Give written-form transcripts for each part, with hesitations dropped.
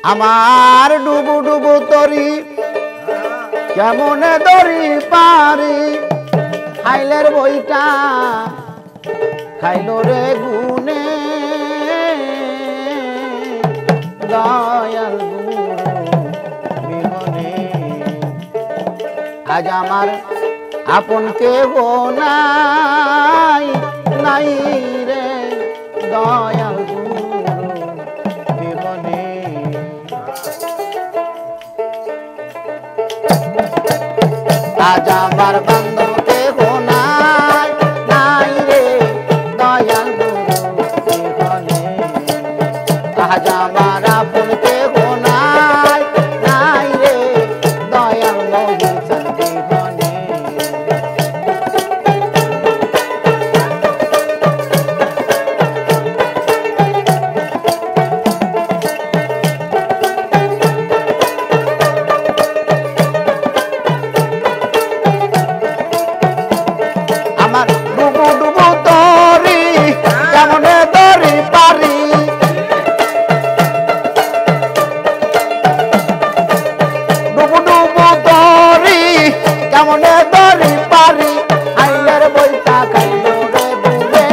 আমার ডুবু ডুবু তরি কেমনে দরি পারি খাইলের বইটা খাইলো রে গুনে দয়াল গুরু বিহনে আজ আমার আপন কেহ নাই নাই রে দয়াল গুরু বিহনে আজ আমার বান্ধব কেহ নাই নাই রে দয়াল গুরু বিহনে আজ আমার আপন কেহ নাই নাই রে দয়াল মহিষার বিহনে আমার ডুবু ডুবু তরি কেমনে দরি পারি ডুবু ডুবু তরি কেমনে দরি পারি হাইলের বইটা খাইলো রে বুনে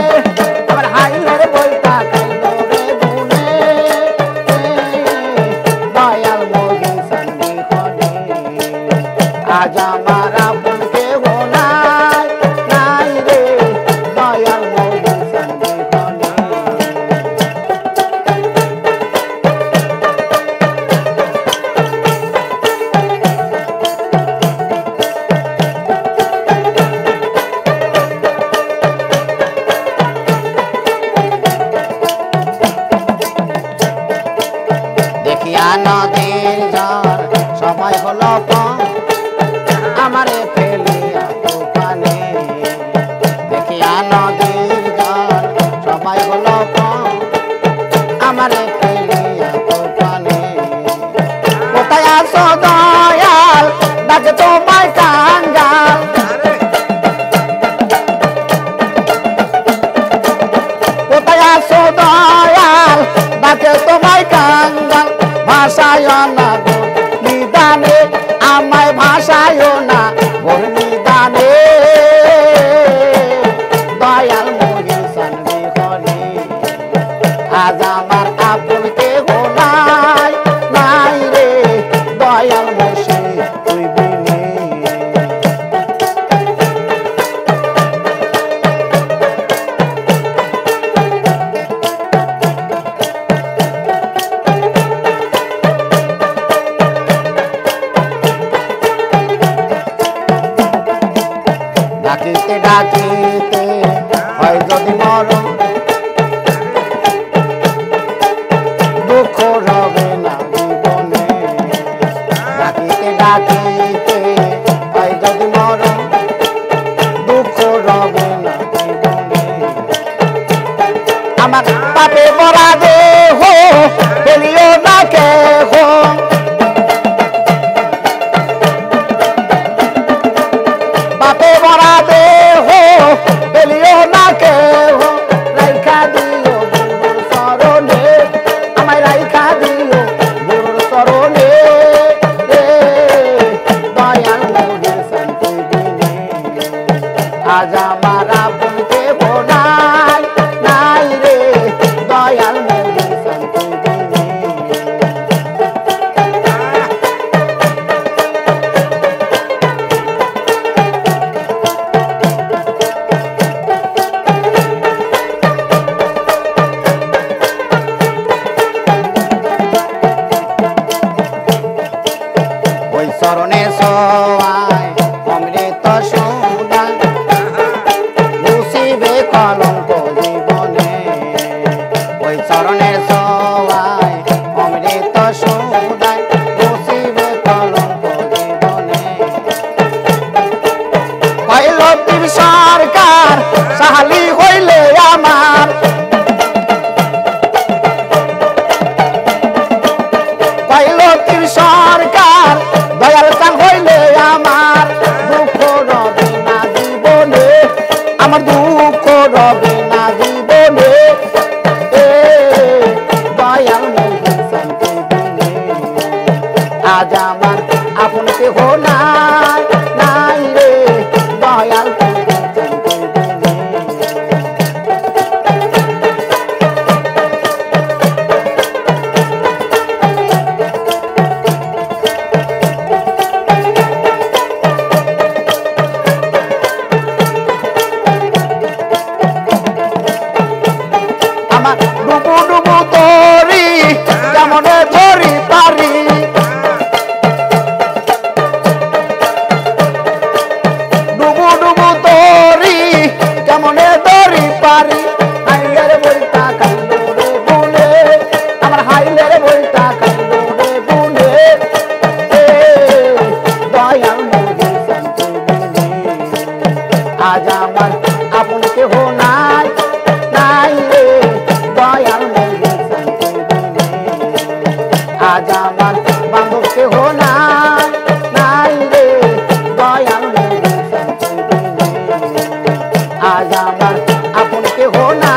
আমার হাইলের বইটা খাইলো রে বুনে দয়াল মহিষার বিহনে আজ আমার আপন কেহ নাই নাই রে দয়াল মহিষার বিহনে দেখিয়া নদীর ঝড় সময় হলো কম আমারে ফেলিয়া তুফানে দেখিয়া নদীর ঝড় সময় হলো কম আমারে ফেলিয়া তুফানে কোথায় আসো দয়াল ডাকে তোমায় কাঙ্গাল কোথায় আসো দয়াল ডাকে তোমায় কাঙ্গাল ভাষায় না গো নিদানে আমায় ভাষায় না গোর নিদানে দয়াল মহিষার বিহনে আজ আমার আপন কেহ নাই নাই রে দয়াল মশি তুই বিনে ডাকিতে ডাকিতে হয় যদি মরণ দুঃখ রবে না জীবনে ডাকিতে ডাকিতে হয় যদি মরণ দুঃখ রবে না জীবনে আমার পাপে ভরা দেহ ফেলিও না কেহ পাপে ভরা দেহ ফেলিও না কেহ রাইখা দিও গুরুর চরণে আমায় রাইখা দিও গুরুর চরণে দয়াল মহিষার তুই বিনে আজ আমার আপন কেহ নাই নাই রে দয়াল মহিষার তুই বিনে ওই চরণে সবাই অমৃত সোনা মুসিবে কলঙ্ক জীবনে ওই চরণের সবাই অমৃত সোনা মুসিবে কলঙ্ক জীবনে কইল তিন সরকার সাহালি হইলে আমার কইল তিন সরকার দয়াল চান হইলে আমার দুঃখ রবে না জীবনে আমার দুঃখ রবে না জীবনে কেহ নাই নাই রে দয়াল আমার ডুবু ডুবু তরি কেমনে ধরি পারি ডুবু ডুবু তরি কেমনে ধরি পারি হাইলের বইটা খাইলো রে বুনে আমার হাইলের বইটা খাইলো রে বুনে দয়াল মুখে শান্তি আজ আমার আপন কেহ নাই নাই রে দয়াল মুখে শান্তি আজ আমার বান্ধব কেহ নাই নাই রে দয়াল মুখে শান্তি আজ আমার আপন কেহ নাই।